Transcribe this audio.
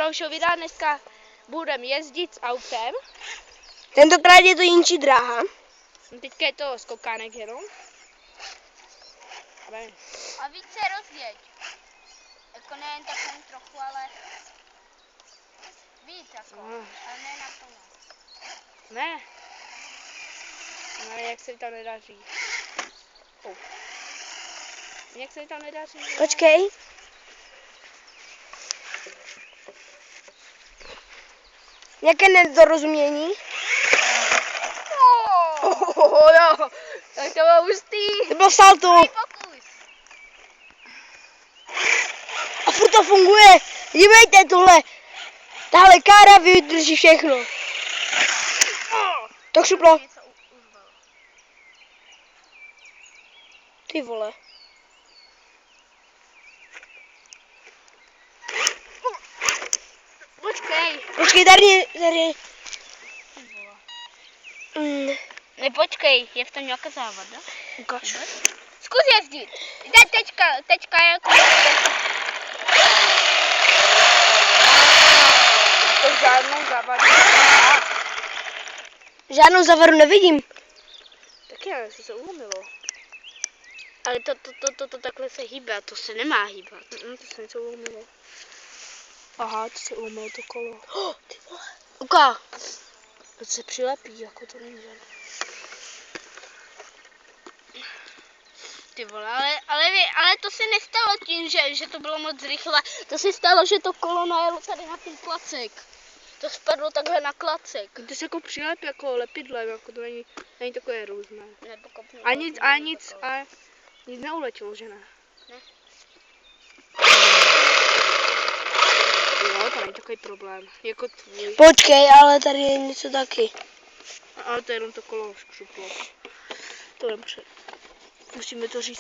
Broušovi dneska budeme jezdit s autem. Tentokrát je to jinčí dráha. Teďka je to skokánek jenom. A víc se rozjeď. Jako nejen tak jen trochu, ale víc jako, ale ne naplno. Ne. No jak se mi tam nedaří. Jak se mi tam nedaří. Počkej. Jaké nedorozumění? Jo, tak to bylo hustý. To bylo salto. Pokus. A furt to funguje. Dívejte tohle. Tahle kára vydrží všechno. To křuplo. Ty vole. Počkej, tady. Nepočkej, je v tom nějaká závada? Ukáž. Zkus jezdit. Teďka jako... To žádnou závadu. Žádnou zavaru nevidím. Tak já, to se ulomilo. Ale to takhle se hýbe, a to se nemá hýbat. To se něco ulomilo. Aha, to se ulomilo to kolo. Ty vole. Uká. To se přilepí, jako to není žádné. Ty vole, ale to se nestalo tím, že to bylo moc rychle. To se stalo, že to kolo najelo tady na ten klacek. To spadlo takhle na klacek. To se jako přilepí jako lepidlem, jako to není takové různé. A nic neuletělo, že ne? Ne. Jo, to není takový problém, jako tvůj. Počkej, ale tady je něco taky. Ale to je jenom to kolo škřuplo. To musíme to říct